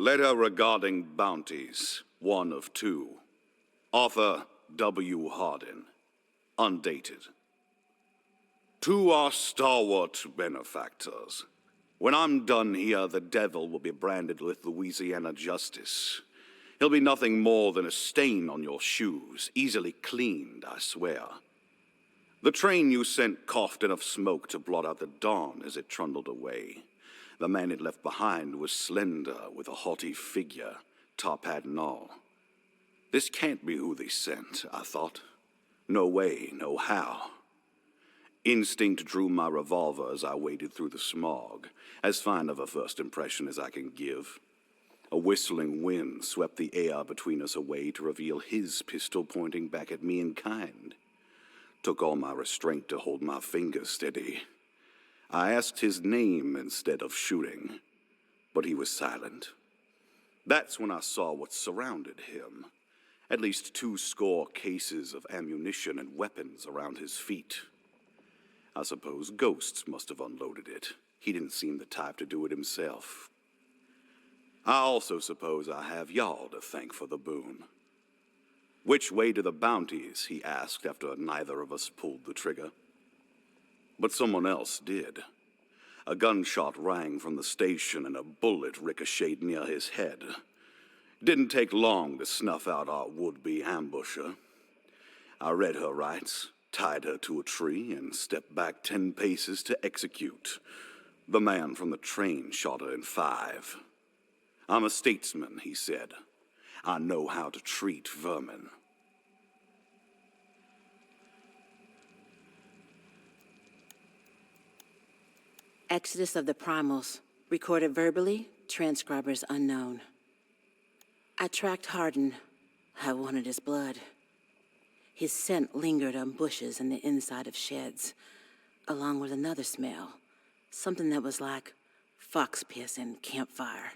Letter regarding bounties, one of two. Author W. Hardin. Undated. To our stalwart benefactors. When I'm done here, the devil will be branded with Louisiana justice. He'll be nothing more than a stain on your shoes, easily cleaned, I swear. The train you sent coughed enough smoke to blot out the dawn as it trundled away. The man it left behind was slender, with a haughty figure, top hat and all. This can't be who they sent, I thought. No way, no how. Instinct drew my revolver as I waded through the smog, as fine of a first impression as I can give. A whistling wind swept the air between us away to reveal his pistol pointing back at me in kind. Took all my restraint to hold my fingers steady. I asked his name instead of shooting, but he was silent. That's when I saw what surrounded him. At least 20 cases of ammunition and weapons around his feet. I suppose ghosts must have unloaded it. He didn't seem the type to do it himself. I also suppose I have y'all to thank for the boon. Which way to the bounties, he asked after neither of us pulled the trigger. But someone else did. A gunshot rang from the station and a bullet ricocheted near his head. Didn't take long to snuff out our would-be ambusher. I read her rights, tied her to a tree, and stepped back 10 paces to execute. The man from the train shot her in 5. I'm a statesman, he said. I know how to treat vermin. Exodus of the Primals, recorded verbally, transcribers unknown. I tracked Hardin. I wanted his blood. His scent lingered on bushes and the inside of sheds, along with another smell, something that was like fox piss and campfire.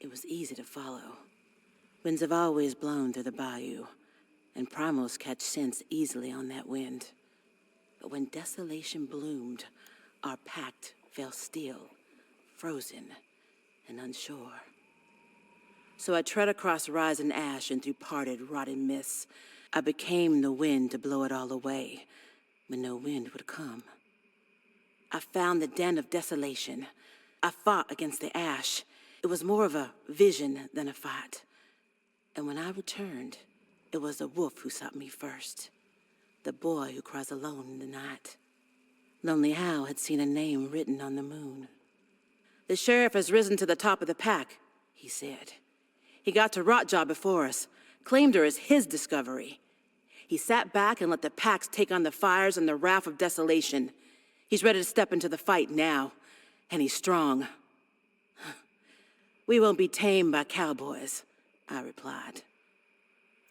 It was easy to follow. Winds have always blown through the bayou, and primals catch scents easily on that wind. But when desolation bloomed, our pact fell still, frozen, and unsure. So I tread across rising ash and through parted, rotting mists. I became the wind to blow it all away, when no wind would come. I found the den of desolation. I fought against the ash. It was more of a vision than a fight. And when I returned, it was the wolf who sought me first. The boy who cries alone in the night. Lonely Hal had seen a name written on the moon. The sheriff has risen to the top of the pack, he said. He got to Rotjaw before us, claimed her as his discovery. He sat back and let the packs take on the fires and the wrath of desolation. He's ready to step into the fight now, and he's strong. We won't be tamed by cowboys, I replied.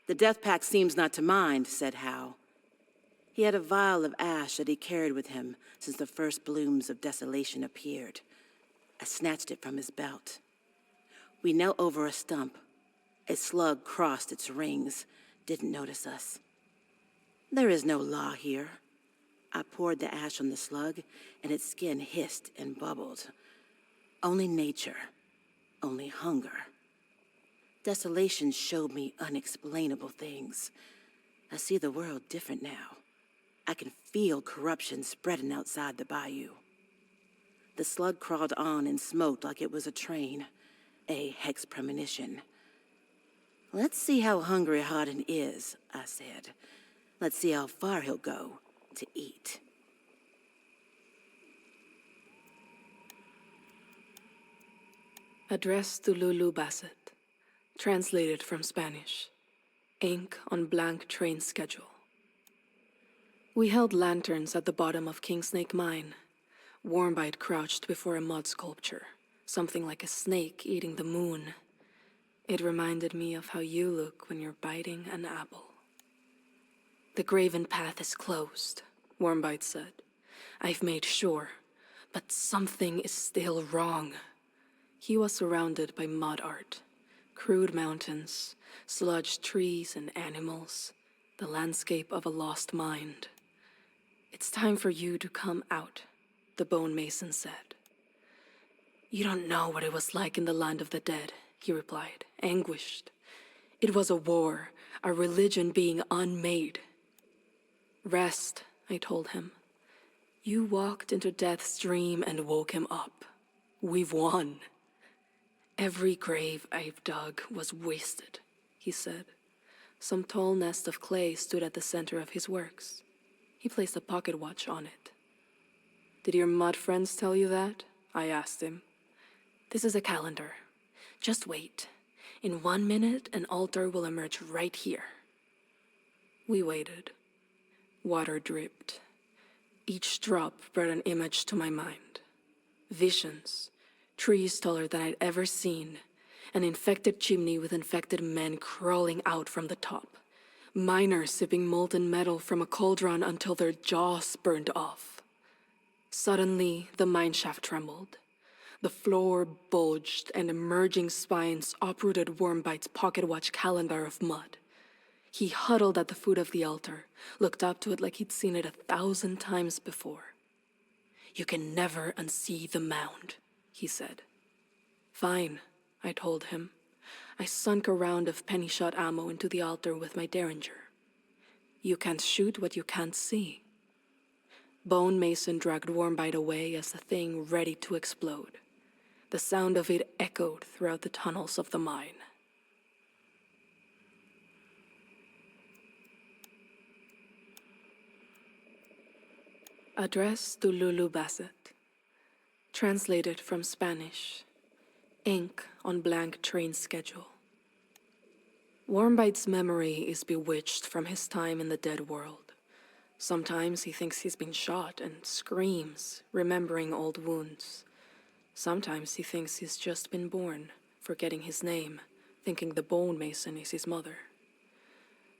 The death pack seems not to mind, said Hal. He had a vial of ash that he carried with him since the first blooms of desolation appeared. I snatched it from his belt. We knelt over a stump. A slug crossed its rings, didn't notice us. There is no law here. I poured the ash on the slug, and its skin hissed and bubbled. Only nature, only hunger. Desolation showed me unexplainable things. I see the world different now. I can feel corruption spreading outside the bayou. The slug crawled on and smoked like it was a train, a hex premonition. Let's see how hungry Hardin is, I said. Let's see how far he'll go to eat. Address to Lulu Bassett, translated from Spanish. Ink on blank train schedule. We held lanterns at the bottom of Kingsnake Mine. Warmbite crouched before a mud sculpture, something like a snake eating the moon. It reminded me of how you look when you're biting an apple. The graven path is closed, Warmbite said. I've made sure, but something is still wrong. He was surrounded by mud art, crude mountains, sludged trees and animals, the landscape of a lost mind. It's time for you to come out, the bone mason said. You don't know what it was like in the land of the dead, he replied, anguished. It was a war, a religion being unmade. Rest, I told him. You walked into death's dream and woke him up. We've won. Every grave I've dug was wasted, he said. Some tall nest of clay stood at the center of his works. He placed a pocket watch on it. Did your mud friends tell you that? I asked him. This is a calendar. Just wait. In 1 minute, an altar will emerge right here. We waited. Water dripped. Each drop brought an image to my mind. Visions, trees taller than I'd ever seen, an infected chimney with infected men crawling out from the top, miners sipping molten metal from a cauldron until their jaws burned off. Suddenly, the mineshaft trembled. The floor bulged, and emerging spines uprooted Wormbite's pocket watch calendar of mud. He huddled at the foot of the altar, looked up to it like he'd seen it 1,000 times before. You can never unsee the mound, he said. Fine, I told him. I sunk a round of penny-shot ammo into the altar with my derringer. You can't shoot what you can't see. Bone Mason dragged Wormbite away as the thing ready to explode. The sound of it echoed throughout the tunnels of the mine. Address to Lulu Bassett. Translated from Spanish. Ink on blank train schedule. Wormbite's memory is bewitched from his time in the dead world. Sometimes he thinks he's been shot and screams, remembering old wounds. Sometimes he thinks he's just been born, forgetting his name, thinking the Bone Mason is his mother.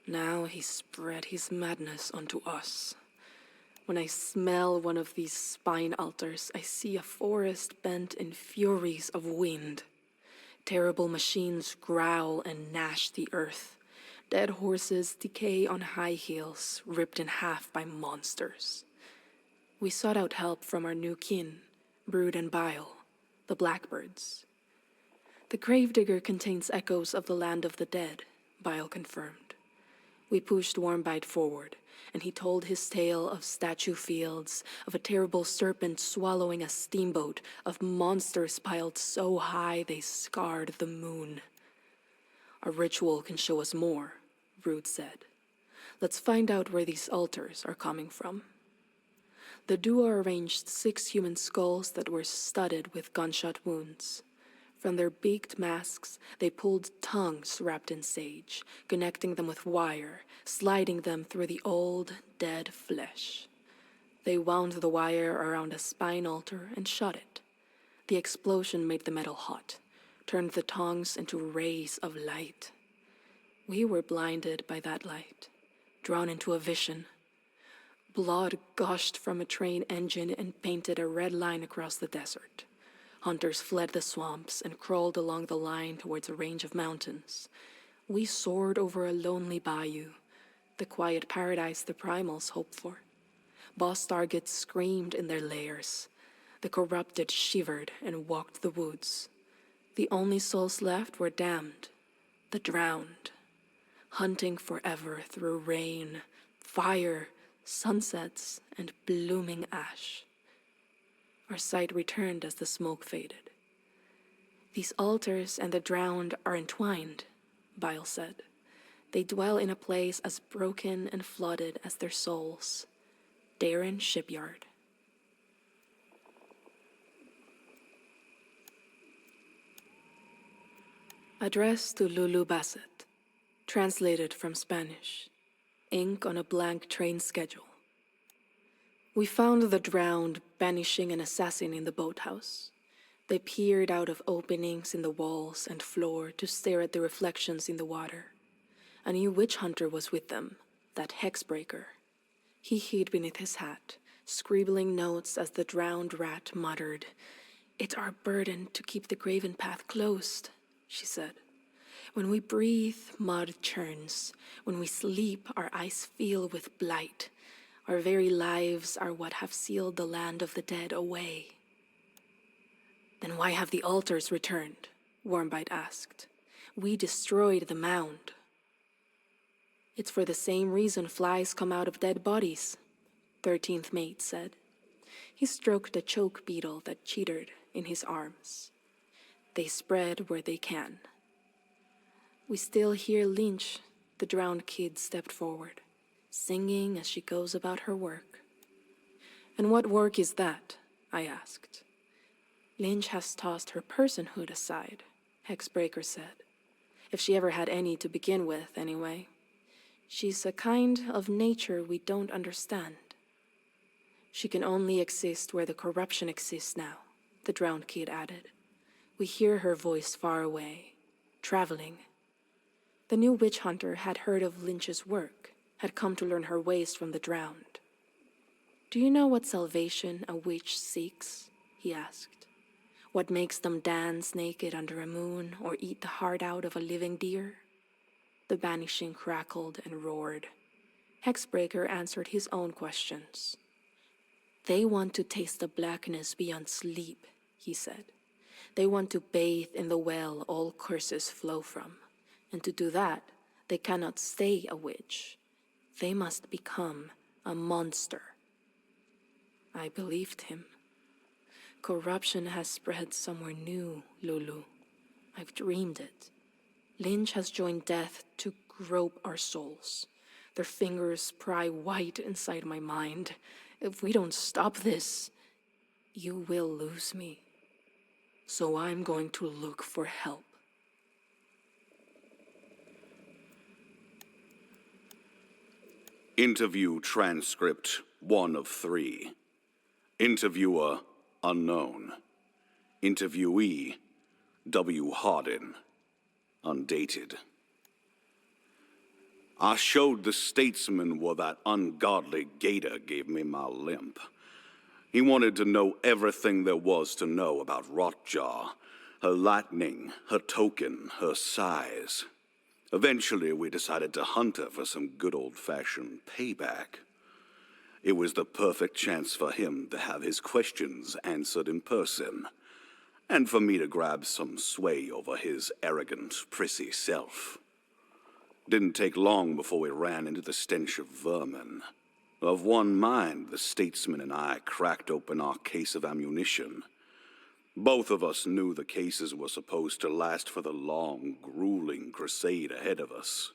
Now he spread his madness onto us. When I smell one of these spine altars, I see a forest bent in furies of wind. Terrible machines growl and gnash the earth. Dead horses decay on high heels, ripped in half by monsters. We sought out help from our new kin, Brood and Bile, the blackbirds. The gravedigger contains echoes of the land of the dead, Bile confirmed. We pushed Wormbite forward, and he told his tale of statue fields, of a terrible serpent swallowing a steamboat, of monsters piled so high they scarred the moon. A ritual can show us more, Brood said. Let's find out where these altars are coming from. The duo arranged 6 human skulls that were studded with gunshot wounds. From their beaked masks, they pulled tongues wrapped in sage, connecting them with wire, sliding them through the old, dead flesh. They wound the wire around a spine altar and shut it. The explosion made the metal hot, turned the tongues into rays of light. We were blinded by that light, drawn into a vision. Blood gushed from a train engine and painted a red line across the desert. Hunters fled the swamps and crawled along the line towards a range of mountains. We soared over a lonely bayou, the quiet paradise the primals hoped for. Boss targets screamed in their lairs. The corrupted shivered and walked the woods. The only souls left were damned, the drowned, hunting forever through rain, fire, sunsets, and blooming ash. Our sight returned as the smoke faded. These altars and the drowned are entwined, Bile said. They dwell in a place as broken and flooded as their souls. Darren Shipyard. Address to Lulu Bassett. Translated from Spanish. Ink on a blank train schedule. We found the drowned banishing an assassin in the boathouse. They peered out of openings in the walls and floor to stare at the reflections in the water. A new witch hunter was with them, that hexbreaker. He hid beneath his hat, scribbling notes as the drowned rat muttered, "It's our burden to keep the graven path closed," she said. "When we breathe, mud churns. When we sleep, our eyes fill with blight. Our very lives are what have sealed the land of the dead away." "Then why have the altars returned?" Warmbite asked. We destroyed the mound. It's for the same reason flies come out of dead bodies, 13th mate said. He stroked the choke beetle that chittered in his arms. They spread where they can. We still hear Lynch, the drowned kid stepped forward, singing as she goes about her work. And what work is that? I asked. Lynch has tossed her personhood aside, Hexbreaker said. If she ever had any to begin with, anyway. She's a kind of nature we don't understand. She can only exist where the corruption exists now, the drowned kid added. We hear her voice far away, traveling. The new witch hunter had heard of Lynch's work, had come to learn her ways from the drowned. Do you know what salvation a witch seeks? He asked. What makes them dance naked under a moon or eat the heart out of a living deer? The banishing crackled and roared. Hexbreaker answered his own questions. They want to taste the blackness beyond sleep, he said. They want to bathe in the well all curses flow from. And to do that, they cannot stay a witch. They must become a monster. I believed him. Corruption has spread somewhere new, Lulu. I've dreamed it. Lynch has joined death to grope our souls. Their fingers pry white inside my mind. If we don't stop this, you will lose me. So I'm going to look for help. Interview transcript 1 of 3. Interviewer unknown. Interviewee W. Hardin. Undated. I showed the statesman where that ungodly gator gave me my limp. He wanted to know everything there was to know about Rotjaw, her lightning, her token, her size. Eventually, we decided to hunt her for some good old-fashioned payback. It was the perfect chance for him to have his questions answered in person, and for me to grab some sway over his arrogant, prissy self. Didn't take long before we ran into the stench of vermin. Of one mind, the statesman and I cracked open our case of ammunition. Both of us knew the cases were supposed to last for the long, grueling crusade ahead of us.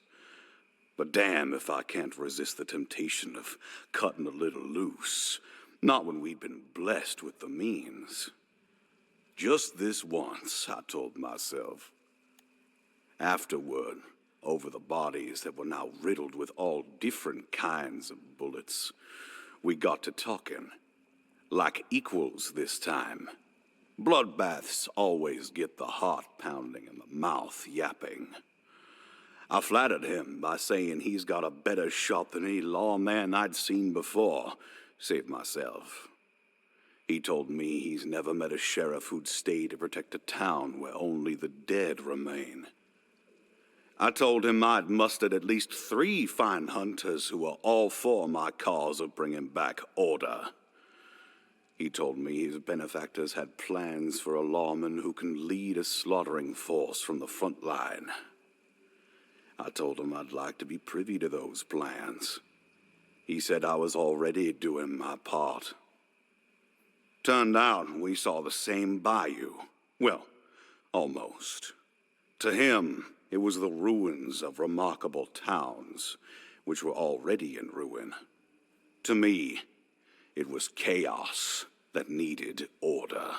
But damn if I can't resist the temptation of cutting a little loose, not when we'd been blessed with the means. Just this once, I told myself. Afterward, over the bodies that were now riddled with all different kinds of bullets, we got to talking. Like equals this time. Bloodbaths always get the heart pounding and the mouth yapping. I flattered him by saying he's got a better shot than any lawman I'd seen before, save myself. He told me he's never met a sheriff who'd stay to protect a town where only the dead remain. I told him I'd mustered at least 3 fine hunters who were all for my cause of bringing back order. He told me his benefactors had plans for a lawman who can lead a slaughtering force from the front line. I told him I'd like to be privy to those plans. He said I was already doing my part. Turned out we saw the same bayou. Well, almost. To him, it was the ruins of remarkable towns, which were already in ruin. To me, it was chaos that needed order.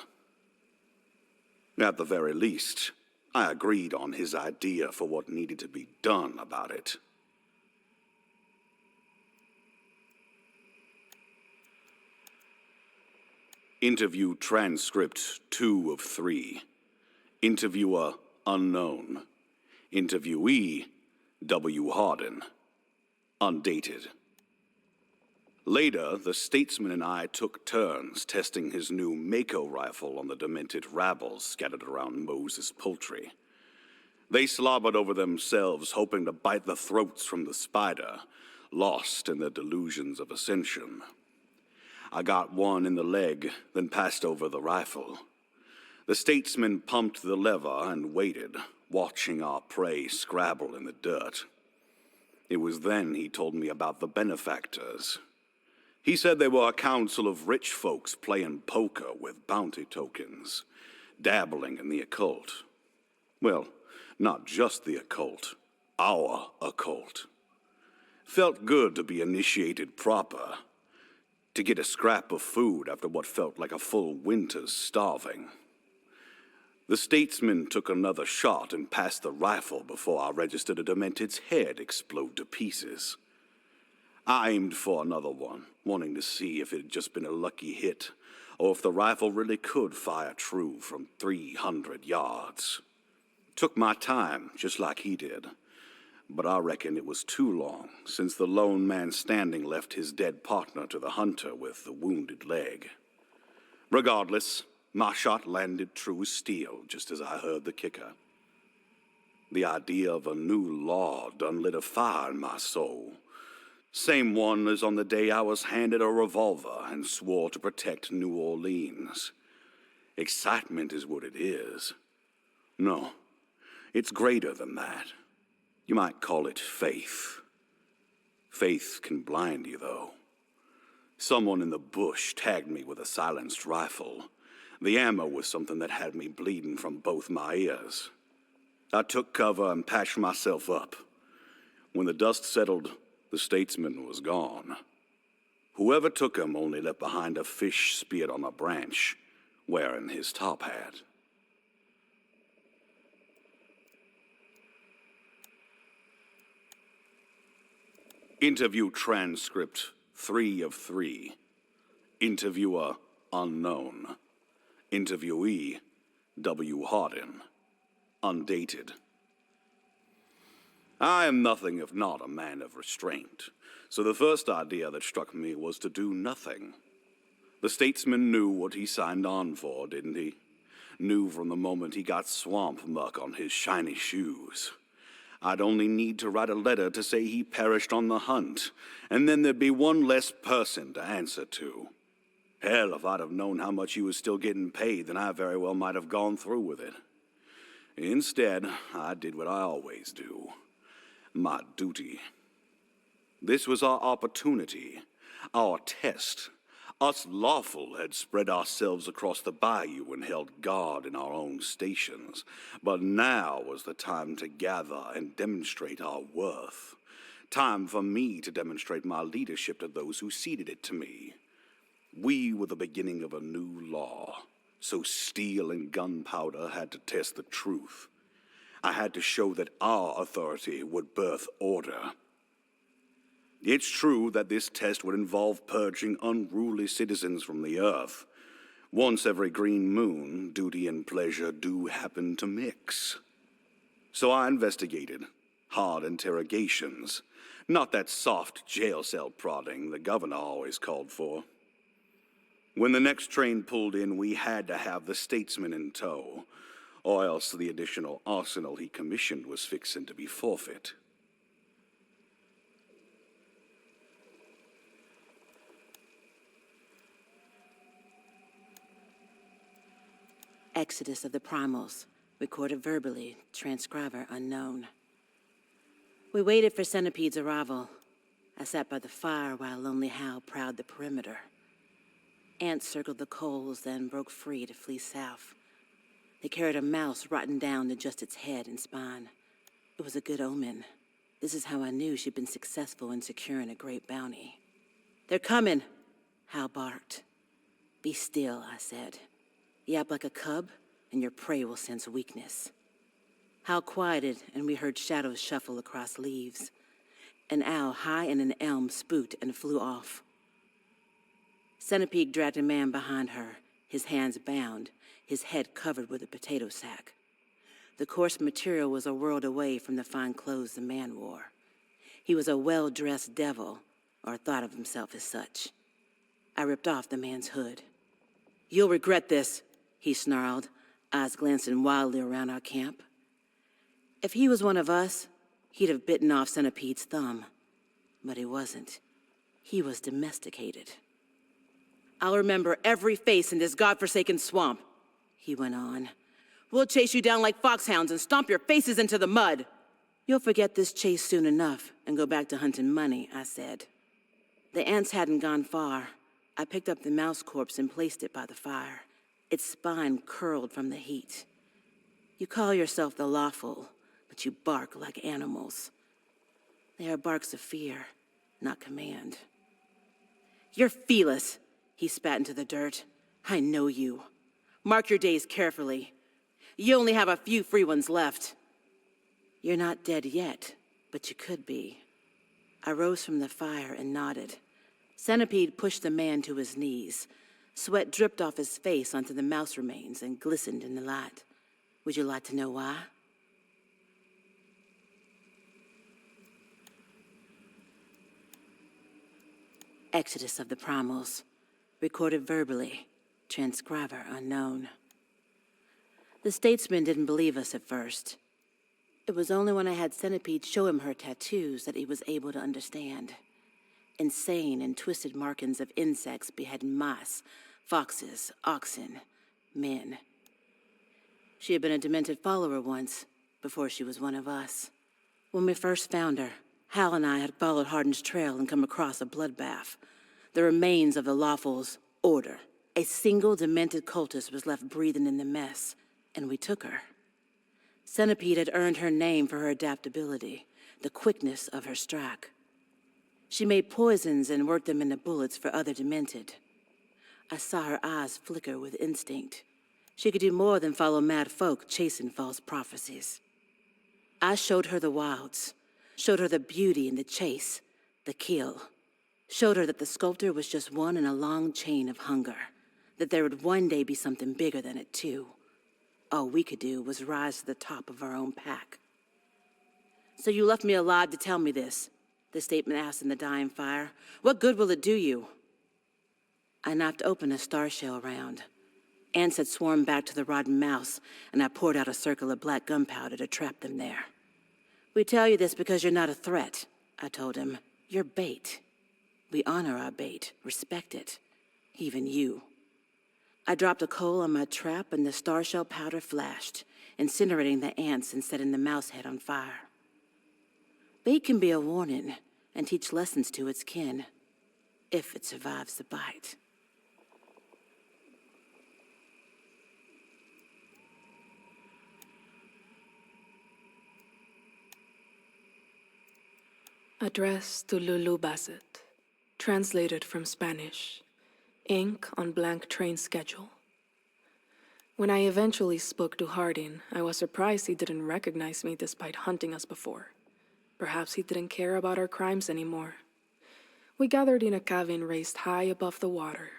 At the very least, I agreed on his idea for what needed to be done about it. Interview transcript 2 of 3. Interviewer unknown. Interviewee W. Hardin. Undated. Later, the statesman and I took turns testing his new Mako rifle on the demented rabble scattered around Moses' poultry. They slobbered over themselves, hoping to bite the throats from the spider, lost in their delusions of ascension. I got one in the leg, then passed over the rifle. The statesman pumped the lever and waited, watching our prey scrabble in the dirt. It was then he told me about the benefactors. He said they were a council of rich folks playing poker with bounty tokens, dabbling in the occult. Well, not just the occult, our occult. Felt good to be initiated proper, to get a scrap of food after what felt like a full winter's starving. The statesman took another shot and passed the rifle before I registered a demented's head explode to pieces. I aimed for another one, wanting to see if it had just been a lucky hit, or if the rifle really could fire true from 300 yards. Took my time, just like he did. But I reckon it was too long, since the lone man standing left his dead partner to the hunter with the wounded leg. Regardless, my shot landed true as steel, just as I heard the kicker. The idea of a new law done lit a fire in my soul. Same one as on the day I was handed a revolver and swore to protect New Orleans. Excitement is what it is. No, it's greater than that. You might call it faith. Faith can blind you, though. Someone in the bush tagged me with a silenced rifle. The ammo was something that had me bleeding from both my ears. I took cover and patched myself up. When the dust settled, the statesman was gone. Whoever took him only left behind a fish speared on a branch, wearing his top hat. Interview transcript 3 of 3. Interviewer unknown. Interviewee W. Hardin. Undated. I am nothing if not a man of restraint, so the first idea that struck me was to do nothing. The statesman knew what he signed on for, didn't he? Knew from the moment he got swamp muck on his shiny shoes. I'd only need to write a letter to say he perished on the hunt, and then there'd be one less person to answer to. Hell, if I'd have known how much he was still getting paid, then I very well might have gone through with it. Instead, I did what I always do. My duty. This was our opportunity, our test. Us lawful had spread ourselves across the bayou and held guard in our own stations, but now was the time to gather and demonstrate our worth. Time for me to demonstrate my leadership to those who ceded it to me. We were the beginning of a new law, so steel and gunpowder had to test the truth. I had to show that our authority would birth order. It's true that this test would involve purging unruly citizens from the earth. Once every green moon, duty and pleasure do happen to mix. So I investigated. Hard interrogations. Not that soft jail cell prodding the governor always called for. When the next train pulled in, we had to have the statesman in tow, or else the additional arsenal he commissioned was fixing to be forfeit. Exodus of the Primals, recorded verbally, transcriber unknown. We waited for Centipede's arrival. I sat by the fire while Lonely Hal prowled the perimeter. Ants circled the coals, then broke free to flee south. They carried a mouse rotten down to just its head and spine. It was a good omen. This is how I knew she'd been successful in securing a great bounty. "They're coming," Hal barked. "Be still," I said. "Yap like a cub, and your prey will sense weakness." Hal quieted, and we heard shadows shuffle across leaves. An owl high in an elm spooked and flew off. Centipede dragged a man behind her, his hands bound, his head covered with a potato sack. The coarse material was a world away from the fine clothes the man wore. He was a well-dressed devil, or thought of himself as such. I ripped off the man's hood. "You'll regret this," he snarled, eyes glancing wildly around our camp. If he was one of us, he'd have bitten off Centipede's thumb. But he wasn't. He was domesticated. "I'll remember every face in this godforsaken swamp," he went on. We'll chase you down like foxhounds and stomp your faces into the mud. You'll forget this chase soon enough and go back to hunting money, I said. The ants hadn't gone far. I picked up the mouse corpse and placed it by the fire. Its spine curled from the heat. You call yourself the lawful, but you bark like animals. They are barks of fear, not command. You're feeless, he spat into the dirt. I know you. Mark your days carefully. You only have a few free ones left. You're not dead yet, but you could be. I rose from the fire and nodded. Centipede pushed the man to his knees. Sweat dripped off his face onto the mouse remains and glistened in the light. Would you like to know why? Exodus of the Primals, recorded verbally, transcriber unknown. The statesman didn't believe us at first. It was only when I had Centipede show him her tattoos that he was able to understand. Insane and twisted markings of insects beheading mice, foxes, oxen, men. She had been a demented follower once, before she was one of us. When we first found her, Hal and I had followed Hardin's trail and come across a bloodbath. The remains of the Lawful's order. A single demented cultist was left breathing in the mess, and we took her. Centipede had earned her name for her adaptability, the quickness of her strike. She made poisons and worked them into bullets for other demented. I saw her eyes flicker with instinct. She could do more than follow mad folk chasing false prophecies. I showed her the wilds, showed her the beauty in the chase, the kill. Showed her that the sculptor was just one in a long chain of hunger, that there would one day be something bigger than it too. All we could do was rise to the top of our own pack. So you left me alive to tell me this, the statement asked in the dying fire. What good will it do you? I knocked open a star shell round. Ants had swarmed back to the rotten mouse, and I poured out a circle of black gunpowder to trap them there. We tell you this because you're not a threat, I told him. You're bait. We honor our bait, respect it. Even you. I dropped a coal on my trap and the star shell powder flashed, incinerating the ants and setting the mouse head on fire. Bait can be a warning and teach lessons to its kin, if it survives the bite. Address to Lulu Bassett, translated from Spanish. Ink on blank train schedule. When I eventually spoke to Hardin, I was surprised he didn't recognize me despite hunting us before. Perhaps he didn't care about our crimes anymore. We gathered in a cabin raised high above the water.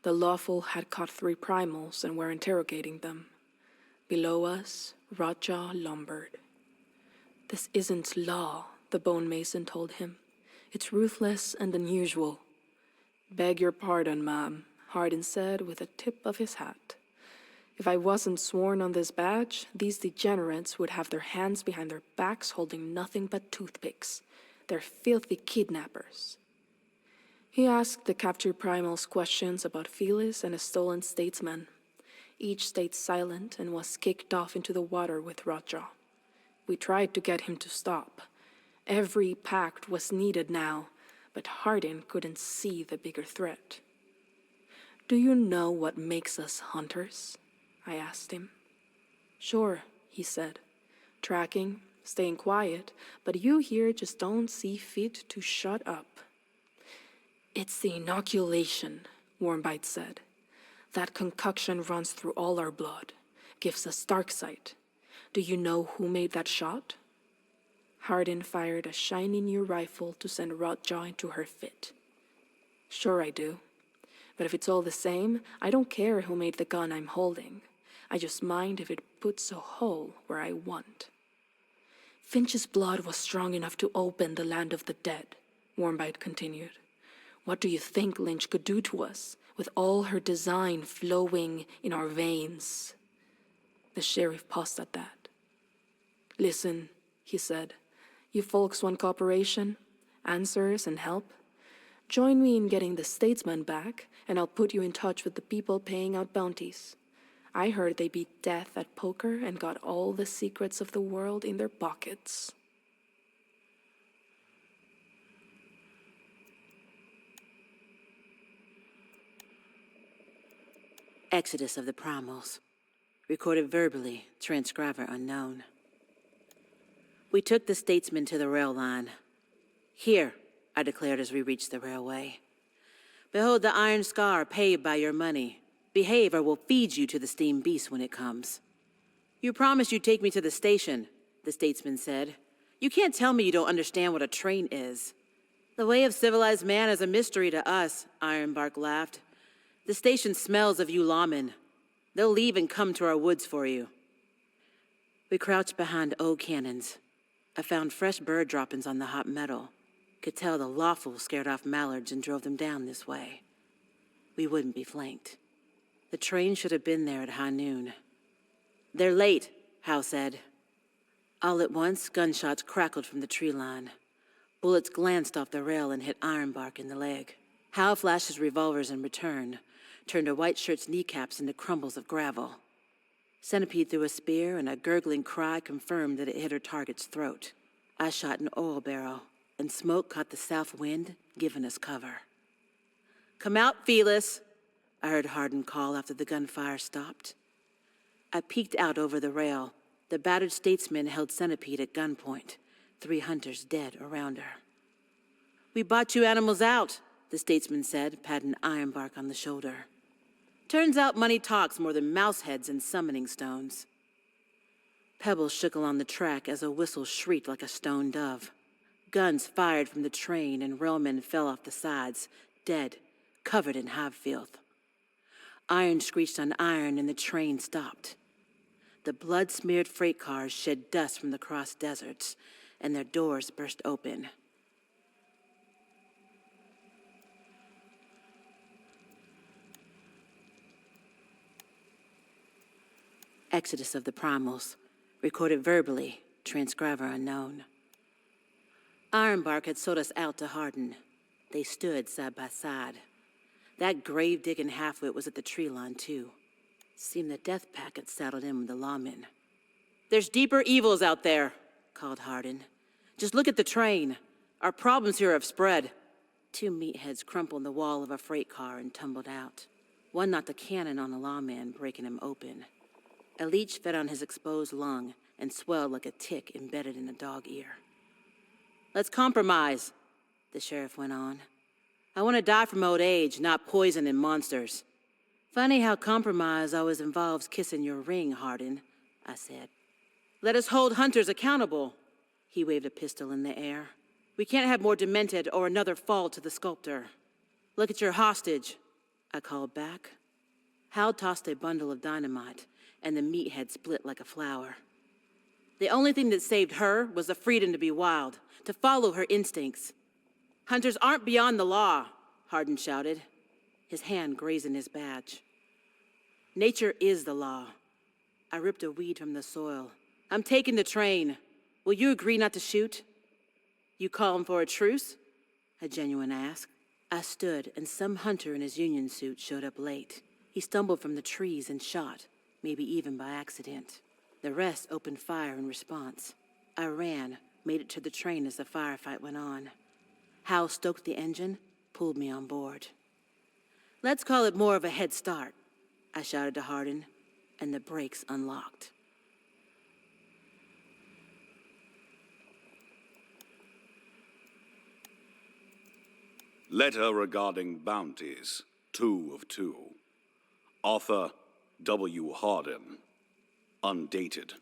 The lawful had caught 3 primals and were interrogating them. Below us, Rotjaw lumbered. This isn't law, the bone mason told him. It's ruthless and unusual. Beg your pardon, ma'am, Hardin said with a tip of his hat. If I wasn't sworn on this badge, these degenerates would have their hands behind their backs holding nothing but toothpicks. They're filthy kidnappers. He asked the captured primals questions about Phyllis and a stolen statesman. Each stayed silent and was kicked off into the water with Rotjaw. We tried to get him to stop. Every pact was needed now, but Hardin couldn't see the bigger threat. Do you know what makes us hunters? I asked him. Sure, he said. Tracking, staying quiet, but you here just don't see fit to shut up. It's the inoculation, Warmbite said. That concoction runs through all our blood, gives us dark sight. Do you know who made that shot? Hardin fired a shiny new rifle to send Rotjaw into her fit. Sure I do. But if it's all the same, I don't care who made the gun I'm holding. I just mind if it puts a hole where I want. Finch's blood was strong enough to open the land of the dead, Warmbite continued. What do you think Lynch could do to us, with all her design flowing in our veins? The sheriff paused at that. Listen, he said. You folks want cooperation, answers, and help? Join me in getting the statesman back, and I'll put you in touch with the people paying out bounties. I heard they beat death at poker and got all the secrets of the world in their pockets. Exodus of the Primals. Recorded verbally, transcriber unknown. We took the statesman to the rail line. Here, I declared as we reached the railway. Behold the iron scar paved by your money. Behave or we'll feed you to the steam beast when it comes. You promised you'd take me to the station, the statesman said. You can't tell me you don't understand what a train is. The way of civilized man is a mystery to us, Ironbark laughed. The station smells of you lawmen. They'll leave and come to our woods for you. We crouched behind old cannons. I found fresh bird droppings on the hot metal. Could tell the lawful scared off mallards and drove them down this way. We wouldn't be flanked. The train should have been there at high noon. They're late, Hal said. All at once, gunshots crackled from the tree line. Bullets glanced off the rail and hit Ironbark in the leg. Hal flashed his revolvers in return, turned a white shirt's kneecaps into crumbles of gravel. Centipede threw a spear, and a gurgling cry confirmed that it hit her target's throat. I shot an oil barrel, and smoke caught the south wind, giving us cover. Come out, Felis, I heard Hardin call after the gunfire stopped. I peeked out over the rail. The battered statesman held Centipede at gunpoint, 3 hunters dead around her. We bought you animals out, the statesman said, patting Ironbark on the shoulder. Turns out money talks more than mouse heads and summoning stones. Pebbles shook along the track as a whistle shrieked like a stone dove. Guns fired from the train and railmen fell off the sides, dead, covered in hive filth. Iron screeched on iron and the train stopped. The blood-smeared freight cars shed dust from the cross deserts, and their doors burst open. Exodus of the Primals, recorded verbally, transcriber unknown. Ironbark had sold us out to Hardin. They stood side by side. That grave-digging halfwit was at the tree line, too. Seemed the death pack had saddled in with the lawmen. There's deeper evils out there, called Hardin. Just look at the train. Our problems here have spread. 2 meatheads crumpled the wall of a freight car and tumbled out. One knocked a cannon on a lawman, breaking him open. A leech fed on his exposed lung and swelled like a tick embedded in a dog ear. Let's compromise, the sheriff went on. I want to die from old age, not poison and monsters. Funny how compromise always involves kissing your ring, Hardin, I said. Let us hold hunters accountable. He waved a pistol in the air. We can't have more demented or another fall to the sculptor. Look at your hostage, I called back. Hal tossed a bundle of dynamite, and the meathead split like a flower. The only thing that saved her was the freedom to be wild, to follow her instincts. Hunters aren't beyond the law, Hardin shouted, his hand grazing his badge. Nature is the law. I ripped a weed from the soil. I'm taking the train. Will you agree not to shoot? You calling for a truce? A genuine asked. I stood, and some hunter in his union suit showed up late. He stumbled from the trees and shot, maybe even by accident. The rest opened fire in response. I ran, made it to the train as the firefight went on. Hal stoked the engine, pulled me on board. Let's call it more of a head start, I shouted to Hardin, and the brakes unlocked. Letter regarding bounties, 2 of 2. Author W. Hardin. Undated.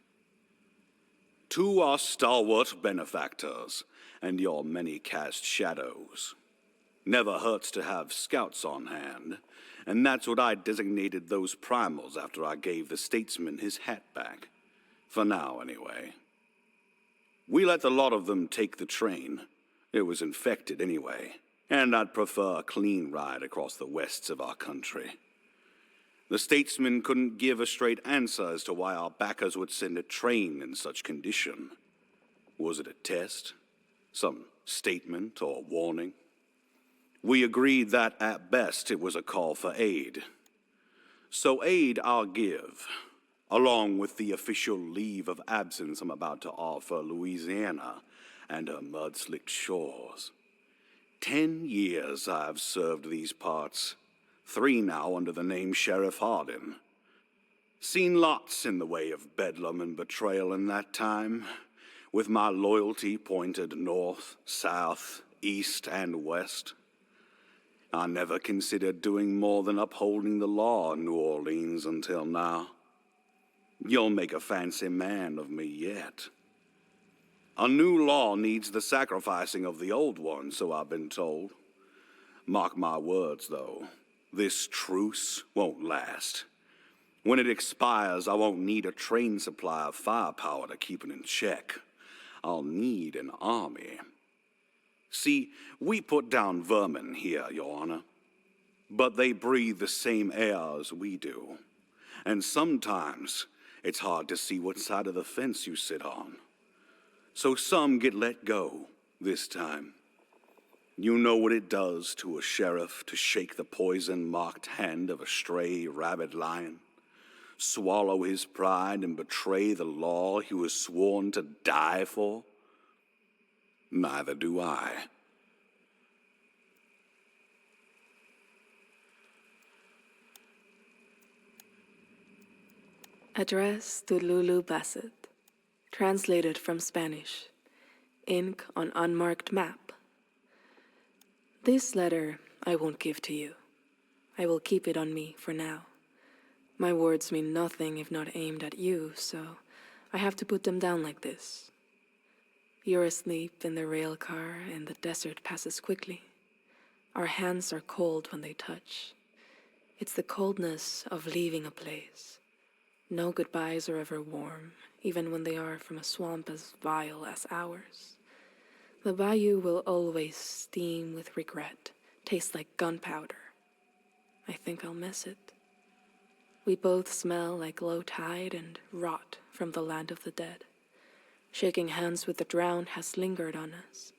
To our stalwart benefactors and your many cast shadows. Never hurts to have scouts on hand, and that's what I designated those primals after I gave the statesman his hat back. For now, anyway. We let the lot of them take the train. It was infected anyway, and I'd prefer a clean ride across the wests of our country. The statesman couldn't give a straight answer as to why our backers would send a train in such condition. Was it a test? Some statement or warning? We agreed that, at best, it was a call for aid. So aid I'll give, along with the official leave of absence I'm about to offer Louisiana and her mud-slicked shores. 10 years I've served these parts, 3 now under the name Sheriff Hardin. Seen lots in the way of bedlam and betrayal in that time, with my loyalty pointed north, south, east, and west. I never considered doing more than upholding the law in New Orleans until now. You'll make a fancy man of me yet. A new law needs the sacrificing of the old one, so I've been told. Mark my words, though, this truce won't last. When it expires, I won't need a trained supply of firepower to keep it in check. I'll need an army. See, we put down vermin here, Your Honor. But they breathe the same air as we do. And sometimes it's hard to see what side of the fence you sit on. So some get let go this time. You know what it does to a sheriff to shake the poison-marked hand of a stray rabid lion, swallow his pride and betray the law he was sworn to die for? Neither do I. Address to Lulu Bassett. Translated from Spanish. Ink on unmarked map. This letter I won't give to you. I will keep it on me for now. My words mean nothing if not aimed at you, so I have to put them down like this. You're asleep in the rail car and the desert passes quickly. Our hands are cold when they touch. It's the coldness of leaving a place. No goodbyes are ever warm, even when they are from a swamp as vile as ours. The bayou will always steam with regret, taste like gunpowder. I think I'll miss it. We both smell like low tide and rot from the land of the dead. Shaking hands with the drowned has lingered on us.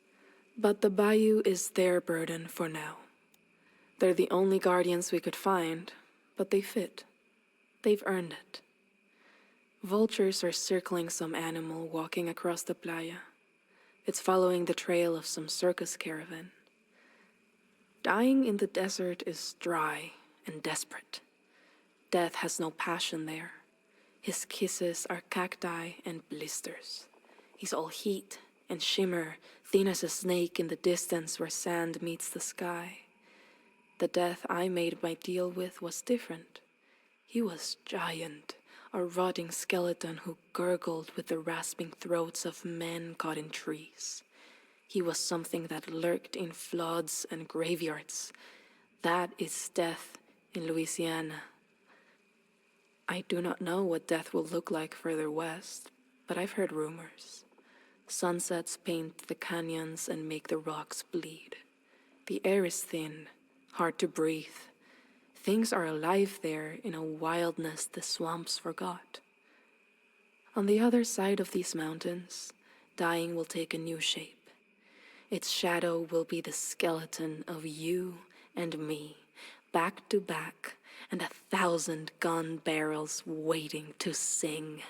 But the bayou is their burden for now. They're the only guardians we could find, but they fit. They've earned it. Vultures are circling some animal walking across the playa. It's following the trail of some circus caravan. Dying in the desert is dry and desperate. Death has no passion there. His kisses are cacti and blisters. He's all heat and shimmer, thin as a snake in the distance where sand meets the sky. The death I made my deal with was different. He was giant, a rotting skeleton who gurgled with the rasping throats of men caught in trees. He was something that lurked in floods and graveyards. That is death in Louisiana. I do not know what death will look like further west, but I've heard rumors. Sunsets paint the canyons and make the rocks bleed. The air is thin, hard to breathe. Things are alive there in a wildness the swamps forgot. On the other side of these mountains, dying will take a new shape. Its shadow will be the skeleton of you and me, back to back, and 1,000 gun barrels waiting to sing.